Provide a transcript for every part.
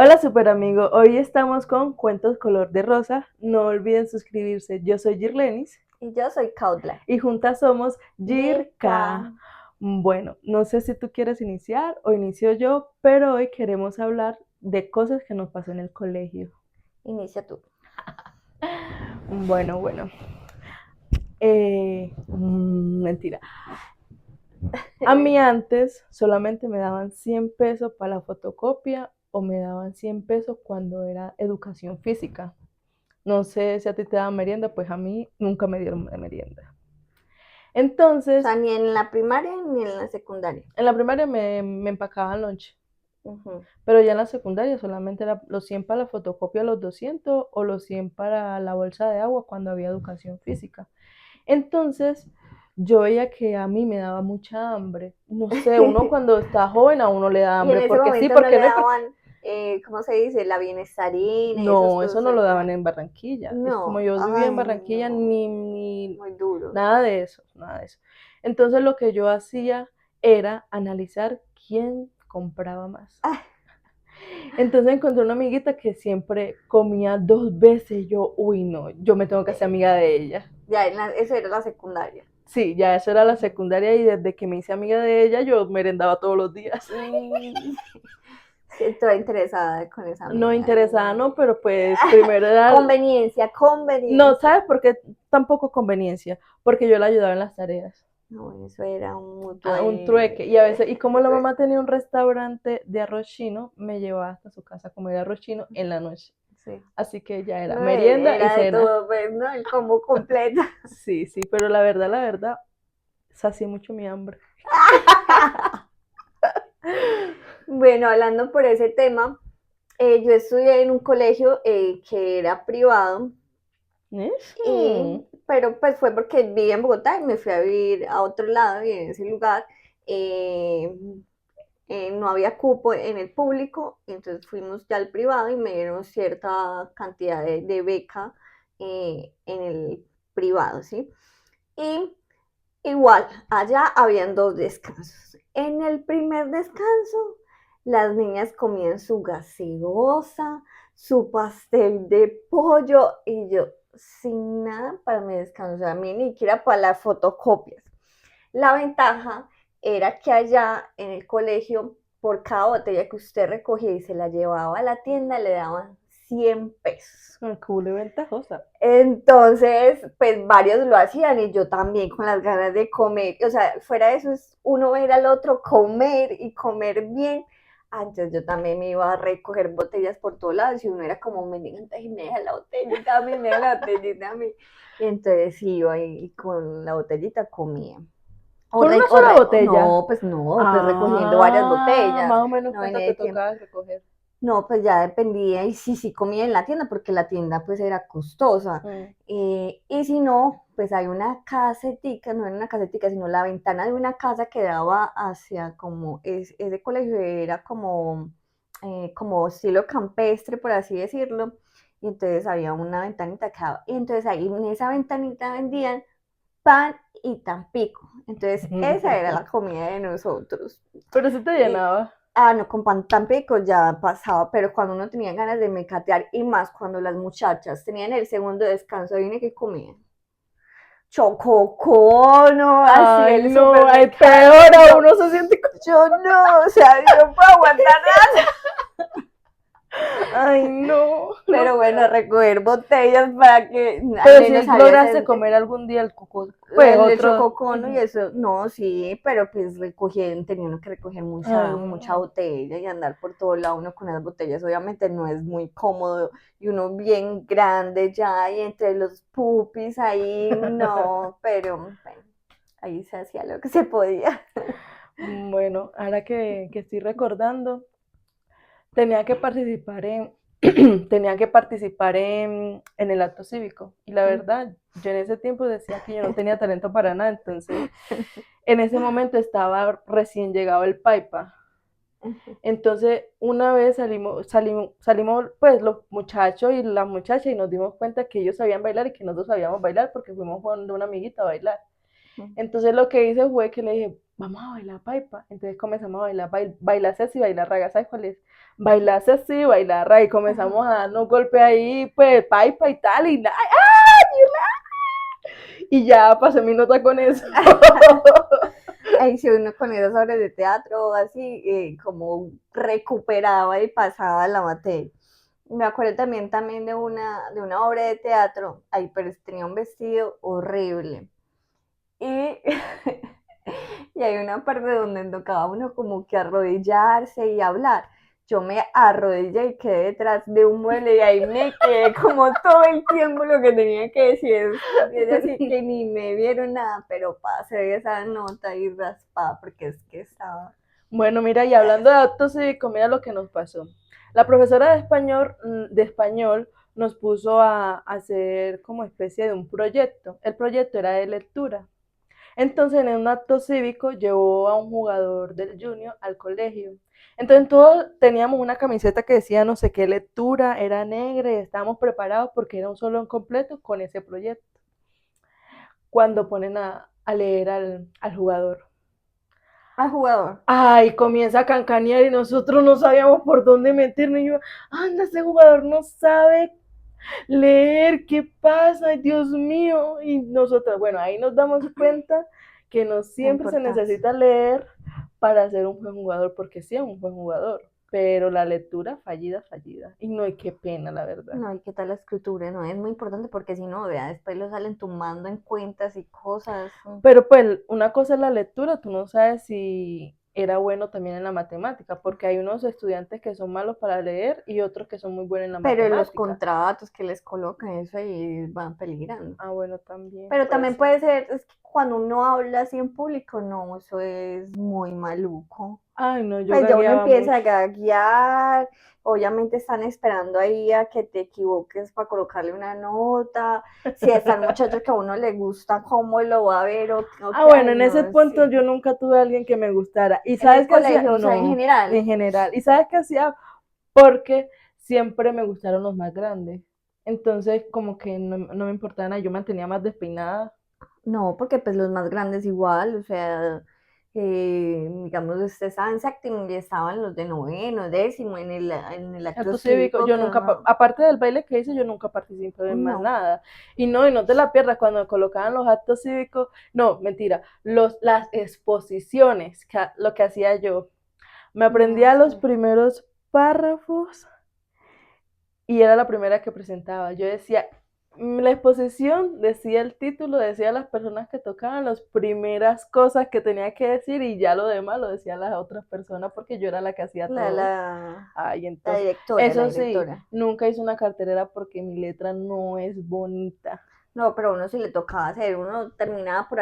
Hola super amigo, hoy estamos con Cuentos Color de Rosa. No olviden suscribirse. Yo soy Girlenis Y yo soy Caudla. y juntas somos Girka. Girka. Bueno, no sé si tú quieres iniciar o inicio yo, pero hoy queremos hablar de cosas que nos pasó en el colegio. Inicia tú. Bueno. Mentira. A mí antes solamente me daban 100 pesos para la fotocopia o me daban 100 pesos cuando era educación física. No sé si a ti te daban merienda, pues a mí nunca me dieron merienda. O sea, Entonces, ni en la primaria ni en la secundaria. en la primaria me empacaban lunch, Ujú. pero ya en la secundaria solamente era los 100 para la fotocopia, los 200 o los 100 para la bolsa de agua cuando había educación física. Entonces, yo veía que a mí me daba mucha hambre. No sé, uno cuando está joven a uno le da Y en hambre, ese porque sí, momento no porque le no, y porque... daban, ¿cómo se dice? La bienestarina y esas No, eso cosas no lo daban allá. en Barranquilla. Es como No, yo vivía en ay, Barranquilla, no, ni muy duro. nada de eso, nada de eso. Entonces lo que yo hacía era analizar quién compraba más. Ah, Entonces encontré una amiguita que siempre comía 2 veces. Yo, uy, no, yo me tengo que hacer eh, amiga de ella. ya, eso era la secundaria. Sí, ya eso era la secundaria y desde que me hice amiga de ella yo merendaba todos los días. Y estoy interesada con esa No amiga. interesada, no, pero pues primero era... Conveniencia, No, conveniencia. ¿sabes por qué tampoco conveniencia? Porque yo la ayudaba en las tareas. No, eso era un mutuo A un ahí. trueque. Y a veces, y como la mamá tenía un restaurante de arroz chino, me llevaba hasta su casa a comer arroz chino en la noche. Sí. Así que ya era No, merienda y era de cena. todo, pues, ¿no? El combo completo. Sí, pero la verdad, sacié mucho mi hambre. Bueno, hablando por ese tema, yo estudié en un colegio que era privado, pero pues fue porque vivía en Bogotá y me fui a vivir a otro lado y en ese lugar eh, no había cupo en el público, entonces fuimos ya al privado y me dieron cierta cantidad de beca en el privado, ¿sí? Y igual, allá habían dos descansos. En el primer descanso, las niñas comían su gaseosa, su pastel de pollo y yo sin nada para mi descanso, a mí ni siquiera para las fotocopias. La ventaja era que allá en el colegio, por cada botella que usted recogía y se la llevaba a la tienda, le daban 100 pesos. Cool y ventajosa. Entonces, pues varios lo hacían y yo también con las ganas de comer. O sea, fuera de eso es uno ver al otro comer y comer bien. Antes yo también me iba a recoger botellas por todos lados y uno era como, me digan, me deja la botellita a mí, me deja la botellita a mí. Y entonces iba y con la botellita comía. Con una sola botella. No, pues no, pues recogiendo varias Ah, botellas. más o menos No en cuánto te el tiempo. tocaba recoger. No, pues ya dependía y sí comía en la tienda porque la tienda pues era costosa. Mm. Y si no, pues hay una casetica, no era una casetica, sino la ventana de una casa que daba hacia como, ese colegio era como estilo campestre, por así decirlo. Y entonces había una ventanita que daba, y entonces ahí en esa ventanita vendían pan y tampico. Entonces esa era la comida de nosotros. Pero sí te Y, llenaba. no, con pan tampico ya pasaba, pero cuando uno tenía ganas de mecatear y más cuando las muchachas tenían el segundo descanso, ¿viene qué comían? Chococono, así Ay, el no, ay, supermercado. peor a Yo, uno se siente. yo no, o sea, yo no puedo aguantar nada. Ay, no, Pero no bueno, puedo. recoger botellas para que al Pero menos si había lograste ese, comer algún día el coco, pues el otro. chococono y eso, no, sí, pero pues recogían, tenía uno que recoger Ay, mucha no. botella y andar por todo lado uno con las botellas, obviamente no es muy cómodo y uno bien grande ya y entre los pupis ahí, no, pero bueno, ahí se hacía lo que se podía. Bueno, ahora que estoy recordando, tenía que participar en, tenía que participar en el acto cívico. Y la verdad, yo en ese tiempo decía que yo no tenía talento para nada, entonces en ese momento estaba recién llegado el Paipa. Entonces, una vez salimos pues los muchachos y las muchachas y nos dimos cuenta que ellos sabían bailar y que nosotros sabíamos bailar porque fuimos con una amiguita a bailar. Entonces lo que hice fue que le dije, vamos a bailar paipa. Entonces comenzamos a bailar, bailar sexy, bailar raga, ¿sabes cuál es? Bailar sexy, bailar raga, y comenzamos a darnos golpes ahí, pues, paipa y tal, y ya pasé mi nota con eso. Ahí si uno con esas obras de teatro así, como recuperaba y pasaba la materia. Me acuerdo también de una obra de teatro, ay, pero tenía un vestido horrible. Y, y hay una parte donde tocaba uno como que arrodillarse y hablar. Yo me arrodillé y quedé detrás de un mueble y ahí me quedé como todo el tiempo lo que tenía que decir. Es decir, que ni me vieron nada, pero pasé esa nota y raspada porque es que estaba... Bueno, mira, y hablando de actos cívicos, mira lo que nos pasó. La profesora de español nos puso a hacer como especie de un proyecto. El proyecto era de lectura. Entonces, en un acto cívico, llevó a un jugador del Junior al colegio. Entonces, todos teníamos una camiseta que decía no sé qué lectura, era negra y estábamos preparados porque era un solo completo con ese proyecto. Cuando ponen a leer al jugador. Al jugador. Ay, comienza a cancanear y nosotros no sabíamos por dónde meternos. Y yo, anda, ese jugador no sabe leer, ¿qué pasa? Ay, Dios mío. Y nosotros, bueno, ahí nos damos cuenta que no La siempre se importancia. necesita leer para ser un buen jugador, porque sí es un buen jugador, pero la lectura fallida, fallida. Y no hay qué pena, la verdad. No, y qué tal la escritura, no, es muy importante porque si no, vea, después lo salen tomando en cuentas y cosas. Pero pues una cosa es la lectura, tú no sabes si era bueno también en la matemática, porque hay unos estudiantes que son malos para leer y otros que son muy buenos en la Pero los matemática. contratos que les colocan, eso ahí van peligrando. Ah, bueno, también Pero puede también ser. puede ser, es que cuando uno habla así en público, no, eso es muy maluco. Ay, no, yo Pues ya uno gagueaba empieza mucho. a gaguear, obviamente están esperando ahí a que te equivoques para colocarle una nota, si está el muchacho que a uno le gusta, cómo lo va a ver, o Ah, que, bueno, ay, en ese no, punto sí. yo nunca tuve a alguien que me gustara. ¿Y En el sabes qué hacía? colegio, o sea, en No, en general, general. ¿Y sabes qué hacía? Porque siempre me gustaron los más grandes. Entonces, como que no me importaba nada, yo mantenía más despeinada. no, porque pues los más grandes igual, o sea, digamos, usted estaba en séptimo y estaban los de noveno, décimo, en el acto Acto cívico, cívico, yo que nunca, uno, aparte del baile que hice, yo nunca participé en más no, nada. Y no te la pierdas cuando me colocaban los actos cívicos, no, mentira, las exposiciones, lo que hacía yo. Me no, aprendía es los que primeros párrafos y era la primera que presentaba. Yo decía, la exposición decía el título, decía las personas que tocaban, las primeras cosas que tenía que decir y ya lo demás lo decían las otras personas porque yo era la que hacía la, todo. la, Ay, la entonces, directora, la eso sí, directora. nunca hice una cartelera porque mi letra no es bonita. No, pero a uno sí le tocaba hacer, uno terminaba por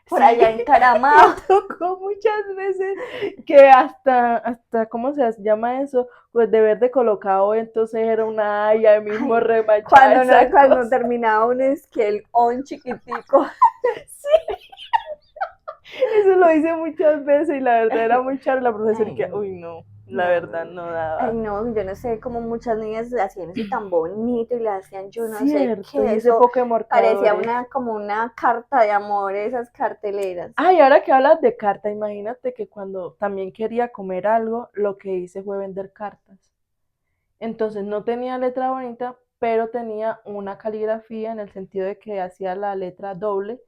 Sí, allá encaramado. me tocó muchas veces que hasta, ¿cómo se llama eso? Pues deber de colocado, entonces era una ay, ahí mismo Ay, remachada cuando, no, esa cuando cosa. terminaba un esquel on chiquitico. Sí, eso lo hice muchas veces y la verdad era muy charla la profesora y Ay, que, uy, no, la no, verdad no. no Ay, daba. no, yo no sé cómo muchas niñas hacían eso tan bonito y le hacían yo no sé Cierto, y qué, ese eso poco de parecía marcadores. como una carta de amor, esas carteleras. Ay, ahora que hablas de carta, imagínate que cuando también quería comer algo, lo que hice fue vender cartas. Entonces no tenía letra bonita, pero tenía una caligrafía en el sentido de que hacía la letra doble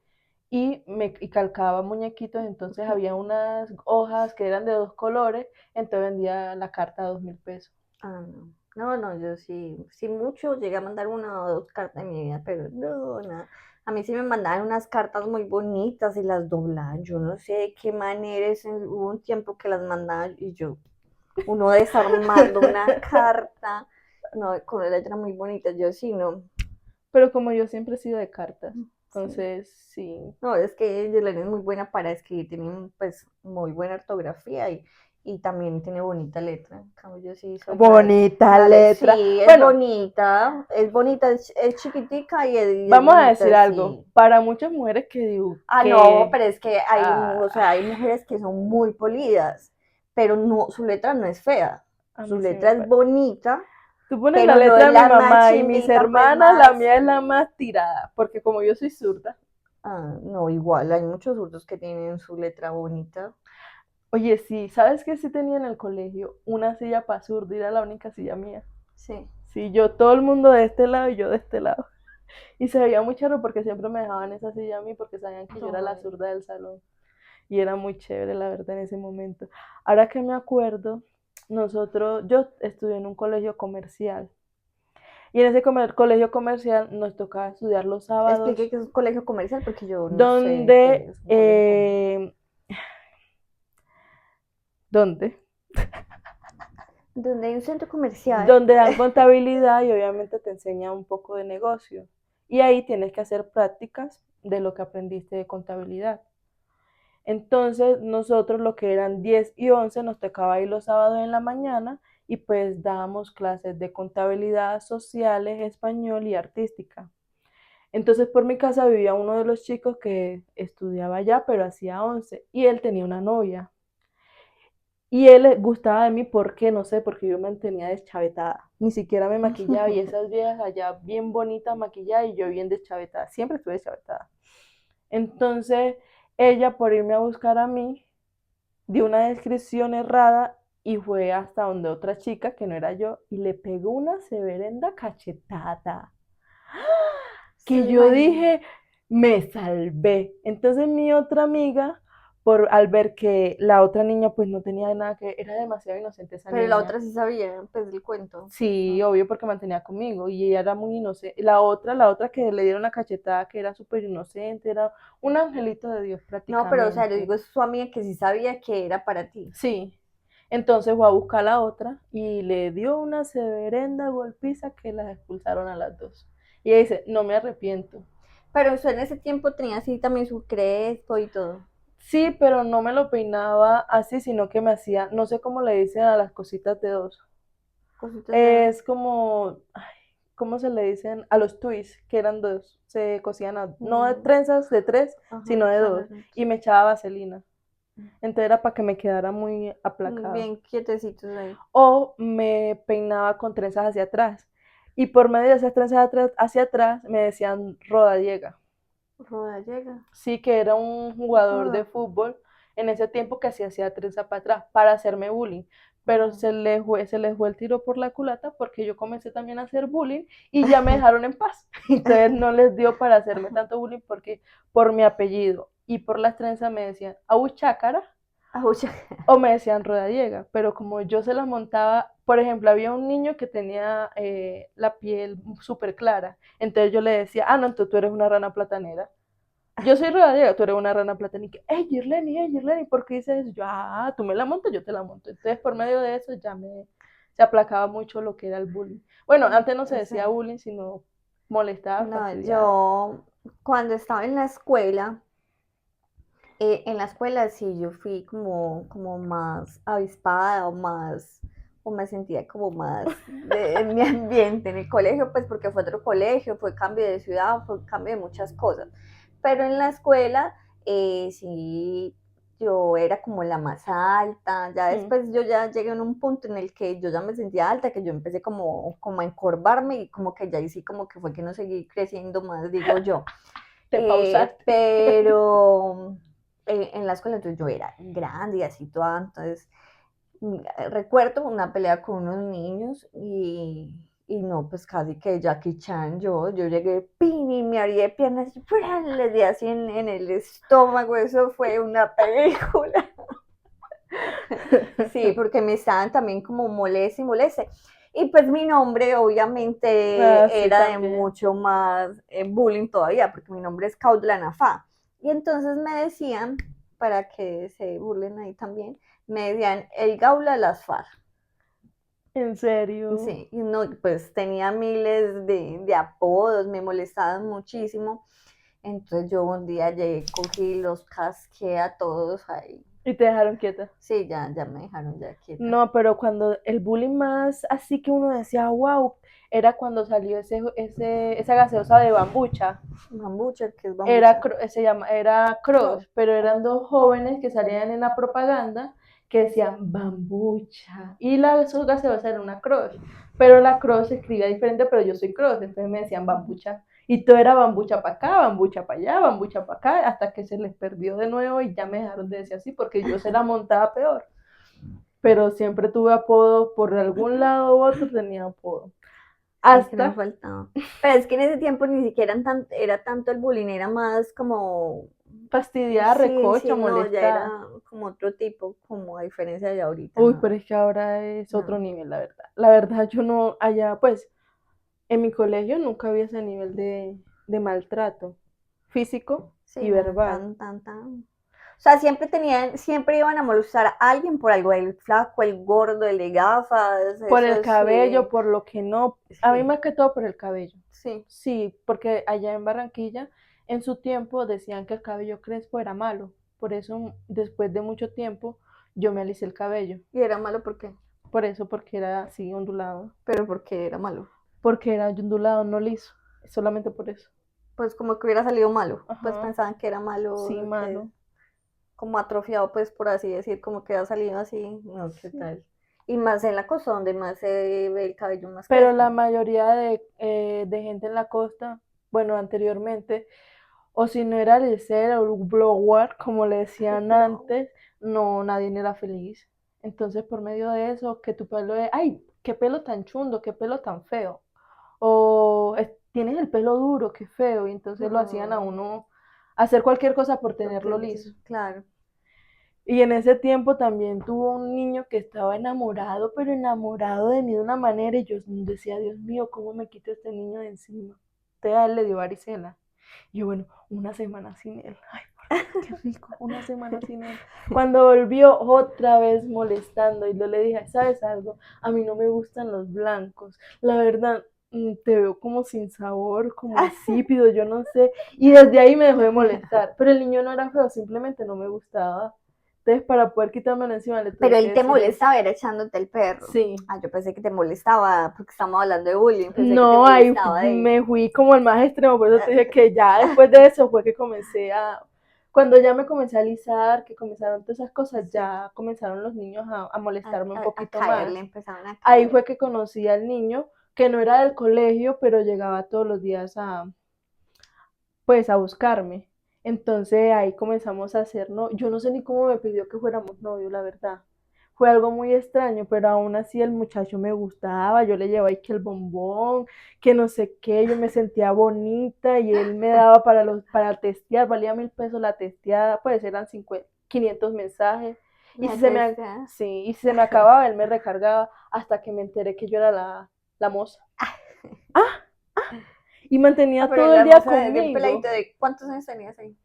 y calcaba muñequitos, entonces había unas hojas que eran de dos colores, entonces vendía la carta a 2.000 pesos. Ah, no. No, no, yo sí, sí mucho llegué a mandar una o dos cartas en mi vida, pero no, nada. A mí sí me mandaban unas cartas muy bonitas y las doblaban. Yo no sé de qué manera, hubo un tiempo que las mandaban y yo, uno desarmando una carta, no, con una letra muy bonita, yo sí, no, Pero como yo siempre he sido de cartas, sí. entonces sí. No, es que Yelena es muy buena para escribir, tiene pues muy buena ortografía y también tiene bonita letra. En cambio, yo sí soy Bonita letra. sí, Bueno, es bonita, es chiquitica y es vamos a decir bonita, algo. sí. Para muchas mujeres Ah, no, que pero es que o sea, hay mujeres que son muy polidas, pero no, su letra no es fea, a su mí sí letra me es parece. bonita, Tú pones la pero no letra es de mi la más mamá y mis chimbita, pues hermanas, la más, mía es la más tirada, porque como yo soy zurda. Ah, no, igual, hay muchos zurdos que tienen su letra bonita. Oye, sí, ¿sabes qué sí tenía en el colegio? Una silla para zurdo, y era la única silla mía. Sí. Sí, yo, todo el mundo de este lado y yo de este lado. Y se veía muy charro porque siempre me dejaban esa silla a mí porque sabían que yo era la Ay, zurda del salón. Y era muy chévere, la verdad, en ese momento. Ahora que me acuerdo, yo estudié en un colegio comercial. Y en ese colegio comercial nos tocaba estudiar los explique sábados, qué es un colegio comercial porque yo no sé qué donde, es un colegio comercial. ¿dónde? Donde hay un centro comercial. Donde dan contabilidad y obviamente te enseña un poco de negocio. Y ahí tienes que hacer prácticas de lo que aprendiste de contabilidad. Entonces nosotros lo que eran 10 y 11 nos tocaba ir los sábados en la mañana y pues dábamos clases de contabilidad, sociales, español y artística. Entonces por mi casa vivía uno de los chicos que estudiaba allá, pero hacía 11 y él tenía una novia. Y él gustaba de mí porque, no sé, porque yo me mantenía deschavetada. Ni siquiera me maquillaba y esas viejas allá bien bonitas maquilladas y yo bien deschavetada. Siempre estuve deschavetada. Entonces, ella por irme a buscar a mí, dio una descripción errada y fue hasta donde otra chica, que no era yo, y le pegó una severenda cachetada ¿Se que lo yo imagina? dije, me salvé. Entonces mi otra amiga, al ver que la otra niña pues no tenía nada que, era demasiado inocente esa Pero la niña. otra sí sabía, pues, del cuento. Sí, Ah. obvio porque mantenía conmigo y ella era muy inocente. La otra que le dieron la cachetada, que era súper inocente, era un angelito de Dios No, pero o sea, le prácticamente. digo, es su amiga que sí sabía que era para ti. Sí. Entonces fue a buscar a la otra y le dio una severenda golpiza que las expulsaron a las dos. Y ella dice, no me arrepiento. Pero usted en ese tiempo tenía así también su crespo y todo. Sí, pero no me lo peinaba así, sino que me hacía, no sé cómo le dicen a las cositas de dos. Cositas de... Es como, ay, ¿cómo se le dicen? A los twists, que eran dos. Se cosían no de Mm, trenzas de tres, ajá, sino de dos. claramente. Y me echaba vaselina. Entonces era para que me quedara muy aplacado. Bien quietecitos ahí. O me peinaba con trenzas hacia atrás. Y por medio de esas trenzas hacia atrás me decían rodallega. Roda llega. Sí, que era un jugador de Ah, fútbol en ese tiempo que hacía trenza para atrás para hacerme bullying. Pero ajá. se les fue el tiro por la culata porque yo comencé también a hacer bullying y ya me dejaron en paz. Entonces no les dio para hacerme tanto bullying porque por mi apellido y por las trenzas me decían, au chácara, Aucha. o me decían rodallega, pero como yo se las montaba, por ejemplo, había un niño que tenía la piel súper clara, entonces yo le decía, no, entonces tú eres una rana platanera. Yo soy rodallega, tú eres una rana platanera. Hey Girleni, ¿por qué dices eso? Yo, tú me la montas, yo te la monto. Entonces, por medio de eso ya se aplacaba mucho lo que era el bullying. Bueno, antes no se Sí. decía bullying, sino molestaba, No, fastidiaba. yo cuando estaba en la escuela sí yo fui como más avispada o me sentía como más en mi ambiente, en el colegio, pues porque fue otro colegio, fue cambio de ciudad, fue cambio de muchas cosas. Pero en la escuela sí, yo era como la más alta, ya Mm. después yo ya llegué a un punto en el que yo ya me sentía alta, que yo empecé como a encorvarme y como que ya ahí sí como que fue que no seguí creciendo más, digo yo. Te pausaste. Pero en la escuela entonces yo era grande y así toda, entonces recuerdo una pelea con unos niños y no, pues casi que Jackie Chan, yo llegué, pin, y me abrí de piernas y ¡pran! Les di así en el estómago, eso fue una película. Sí, porque me estaban también como moleste y moleste. Y pues mi nombre obviamente Sí, era de también. mucho más bullying todavía, porque mi nombre es Caudla Nafá. Y entonces me decían, para que se burlen ahí también, me decían el Gaula de las FARC. En serio. Sí, y no, pues tenía miles de apodos, me molestaban muchísimo. Entonces yo un día llegué, cogí, los casqué a todos ahí. Y te dejaron quieta. Sí, ya me dejaron ya quieta. No, pero cuando el bullying más así que uno decía, wow, era cuando salió esa gaseosa de bambucha. Bambucha, que es bambucha. Era Cross. Cross, pero eran dos jóvenes que salían en la propaganda que decían bambucha. Y la su gaseosa era una Cross. pero la cross se escribía diferente, pero yo soy cross, entonces me decían bambucha. Y todo era bambucha para acá, bambucha para allá, bambucha para acá, hasta que se les perdió de nuevo y ya me dejaron de decir así, porque yo se la montaba peor. Pero siempre tuve apodo, por algún lado u otro tenía apodo. Ay, que no Hasta faltaba. Pero es que en ese tiempo ni siquiera era tanto el bullying, era más como, fastidiar, sí, recocha, sí, no, ya molestar. era como otro tipo, como a diferencia de ahorita, Uy, no, pero es que ahora es otro no. nivel, la verdad. La verdad, yo no, allá, pues, en mi colegio nunca había ese nivel de maltrato físico Sí, y no, verbal. tan. O sea, siempre iban a molestar a alguien por algo, el flaco, el gordo, el de gafas, Por el eso cabello, sí, por lo que no, a mí sí, más que todo por el cabello. sí. Sí, porque allá en Barranquilla, en su tiempo decían que el cabello crespo era malo. Por eso, después de mucho tiempo, yo me alicé el cabello. Y era malo porque, Por eso, porque era así ondulado. pero porque era malo. Porque era ondulado, no liso. Solamente por eso. Pues como que hubiera salido malo, pues Ajá, pensaban que era sí, malo, que malo. como atrofiado, pues por así decir, como que ha salido así, no, qué Sí. tal. Y más en la costa, donde más se ve el cabello más Pero la crespo. mayoría de gente en la costa, bueno, anteriormente, o si no era licera o blower, como le decían No, antes, no, nadie era feliz. Entonces, por medio de eso, que tu pelo es, ay, qué pelo tan chundo, qué pelo tan feo. O tienes el pelo duro, qué feo. Y entonces lo hacían a no, uno hacer cualquier cosa por tenerlo porque, liso. claro. Y en ese tiempo también tuvo un niño que estaba enamorado, pero enamorado de mí de una manera, y yo decía, Dios mío, ¿cómo me quito este niño de encima? Entonces a él le dio varicela. Y yo, bueno, una semana sin él. Ay, por Dios, qué rico, una semana sin él. Cuando volvió otra vez molestando, y yo le dije, ¿sabes algo? A mí no me gustan los blancos. La verdad, te veo como sin sabor, como insípido, yo no sé. Y desde ahí me dejó de molestar. Pero el niño no era feo, simplemente no me gustaba. Entonces, para poder quitármelo encima, le Pero tuve que él te decir eso. molestaba, era echándote el perro. Sí. Ah, yo pensé que te molestaba, porque estamos hablando de bullying, pensé que te No, ahí molestaba de... me fui como el más extremo, por eso te dije que ya después de eso fue que comencé cuando ya me comencé a alisar, que comenzaron todas esas cosas, Sí, ya comenzaron los niños a molestarme un a poquito caerle, más. empezaban a Ahí caer. fue que conocí al niño, que no era del colegio, pero llegaba todos los días pues, a buscarme. Entonces ahí comenzamos a hacer, no, yo no sé ni cómo me pidió que fuéramos novios, la verdad. Fue algo muy extraño, pero aún así el muchacho me gustaba, yo le llevaba ahí que el bombón, que no sé qué, yo me sentía bonita y él me daba para testear, valía 1.000 pesos la testeada, pues eran 500 mensajes. Y La si se me, testa. sí, y si se me acababa, él me recargaba hasta que me enteré que yo era la moza. Ah, y Ah, mantenía pero todo el la día hermosa de un peladito conmigo. de... ¿Cuántos años tenías ahí?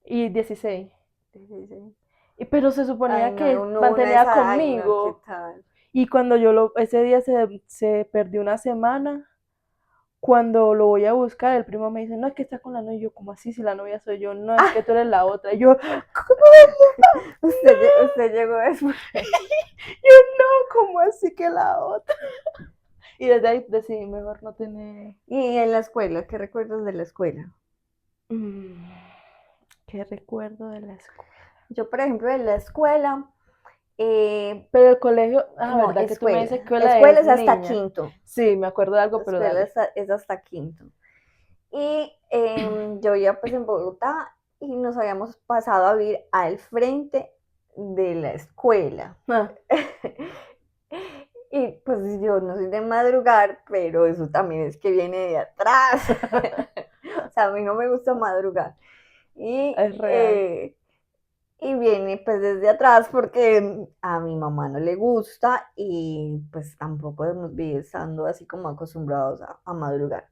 Y 16. 16. Pero se Ay, suponía no, que uno mantenía esa... Ay, no, ¿qué conmigo. tal? Y cuando ese día se perdió una semana, cuando lo voy a buscar, el primo me dice, no, es que está con la novia. Y yo, ¿cómo así? Si la novia soy yo, no, es que tú eres la otra. Y yo, ¿cómo? Usted llegó después. Yo, no, ¿cómo así que la otra? Y desde ahí decidí mejor no tener. Y en la escuela, ¿qué recuerdas de la escuela? Mm, ¿Qué recuerdo de la escuela? Yo, por ejemplo, de la escuela, eh, Pero el colegio, no, verdad que tú me dices escuela. que hola Escuela es es hasta niña. quinto. Sí, me acuerdo de La algo, pero escuela dale. es hasta quinto. Y yo vivía pues en Bogotá y nos habíamos pasado a vivir al frente de la escuela. Ah, Y pues yo no soy de madrugar, pero eso también es que viene de atrás. O sea, a mí no me gusta madrugar. Y, es real. eh, y viene pues desde atrás porque a mi mamá no le gusta y pues tampoco hemos vivido estando así como acostumbrados a madrugar.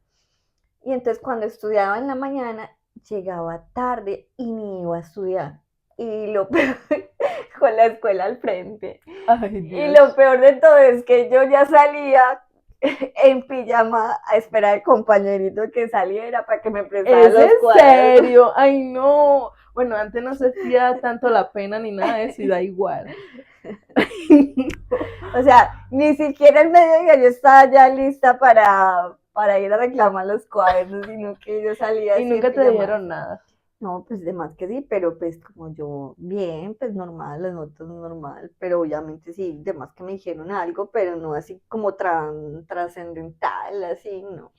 Y entonces cuando estudiaba en la mañana, llegaba tarde y ni iba a estudiar. Y lo peor, con la escuela al frente. Ay, Y lo Dios. peor de todo es que yo ya salía en pijama a esperar al compañerito que saliera para que me prestara ¿Es en los cuadernos. serio? Ay, no. Bueno, antes no se hacía tanto la pena ni nada de eso y da igual. O sea, ni siquiera el mediodía yo estaba ya lista para ir a reclamar los cuadernos, sino que yo salía Y así en nunca te pijama. dijeron nada. No, pues de más que sí, pero pues como yo, bien, pues normal, las notas normal, pero obviamente sí, de más que me dijeron algo, pero no así como trascendental, así, no.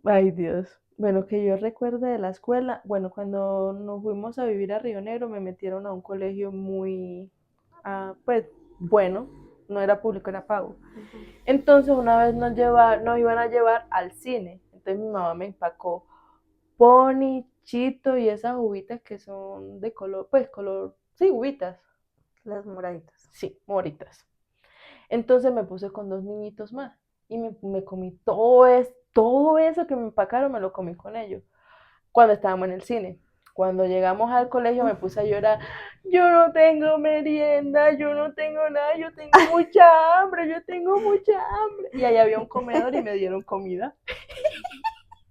Ay, Dios. Bueno, que yo recuerde de la escuela, bueno, cuando nos fuimos a vivir a Río Negro me metieron a un colegio muy, pues, bueno, no era público, era pago. Ujú. Entonces una vez nos iban a llevar al cine, entonces mi mamá me empacó Pony, Chito y esas uvitas que son de color, pues color, sí, uvitas, Las moraditas. sí, moritas. Entonces me puse con dos niñitos más y me comí todo eso que me empacaron, me lo comí con ellos cuando estábamos en el cine. Cuando llegamos al colegio me puse a llorar, yo no tengo merienda, yo no tengo nada, yo tengo mucha hambre, yo tengo mucha hambre. Y ahí había un comedor y me dieron comida.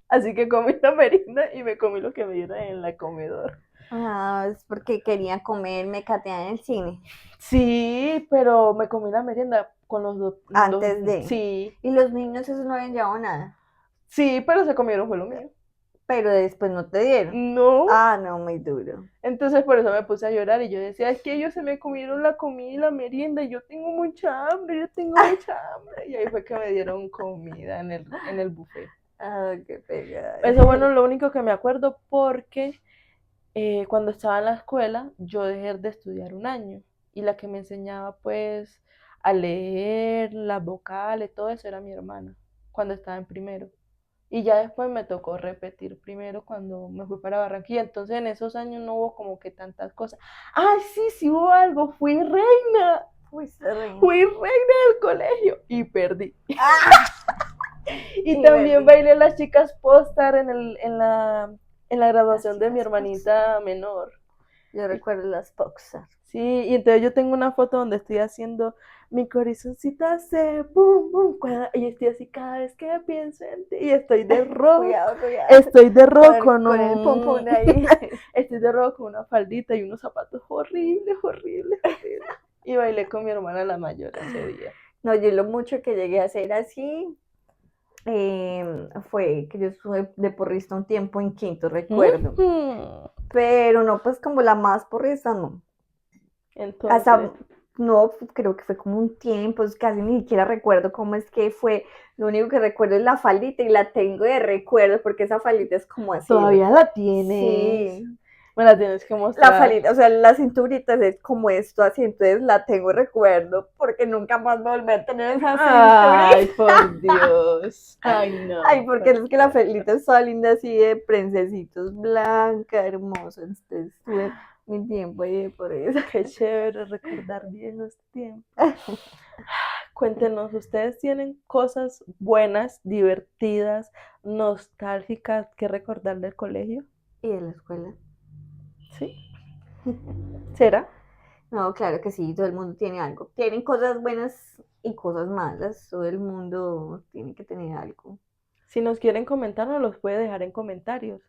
Así que comí la merienda y me comí lo que me dieron en el comedor. Ah, es porque quería comer mecateada en el cine, Sí, pero me comí la merienda con antes de. sí, Y los niños eso no habían llevado nada, sí, pero se comieron fue lo mío. pero después no te dieron. No, Ah, no, muy duro. entonces por eso me puse a llorar y yo decía, es que ellos se me comieron la comida y la merienda y yo tengo mucha hambre, yo tengo mucha hambre. Y ahí fue que me dieron comida en el buffet. Ah, qué pegada. Eso bueno, lo único que me acuerdo porque cuando estaba en la escuela yo dejé de estudiar un año y la que me enseñaba pues a leer, las vocales, todo eso era mi hermana cuando estaba en primero. Y ya después me tocó repetir primero cuando me fui para Barranquilla. Entonces en esos años no hubo como que tantas cosas. ¡Ay, sí, sí hubo algo! Fuiste reina. Fui reina del colegio y perdí. ¡Ah! Y Y también perdí. bailé las chicas postar en la Las graduación de mi chicas Fox. hermanita menor. Yo Y, recuerdo las Foxar. sí, y entonces yo tengo una foto donde estoy haciendo mi corazoncito hace boom, boom, y estoy así cada vez que pienso en ti, y Cuidado, cuidado. estoy de rojo Con el pompón ahí. estoy de rojo con una faldita y unos zapatos horribles, horribles, horribles. Y bailé con mi hermana la mayor ese día. No, yo lo mucho que llegué a hacer así fue que yo estuve de porrista un tiempo en quinto, recuerdo. Ujú. Pero no, pues como la más porrista, no. Entonces, Hasta, no, creo que fue como un tiempo, casi ni siquiera recuerdo cómo es que fue. Lo único que recuerdo es la faldita y la tengo de recuerdo porque esa faldita es como así. todavía la tienes. Sí, Me la tienes que la mostrar. faldita, o sea, la cinturita es como esto así, entonces la tengo de recuerdo porque nunca más voy a volver a tener esa Ay, cinturita. por Dios. Ay, Ay, no. porque es que la faldita es toda linda así de princesitos blanca, hermosa. Entonces tuve mi tiempo ahí por eso. Qué chévere recordar viejos tiempos. Cuéntenos, ¿ustedes tienen cosas buenas, divertidas, nostálgicas que recordar del colegio? Y de la escuela. ¿Sí? ¿Será? No, claro que sí, todo el mundo tiene algo. Tienen cosas buenas y cosas malas. Todo el mundo tiene que tener algo. Si nos quieren comentar, nos los puede dejar en comentarios.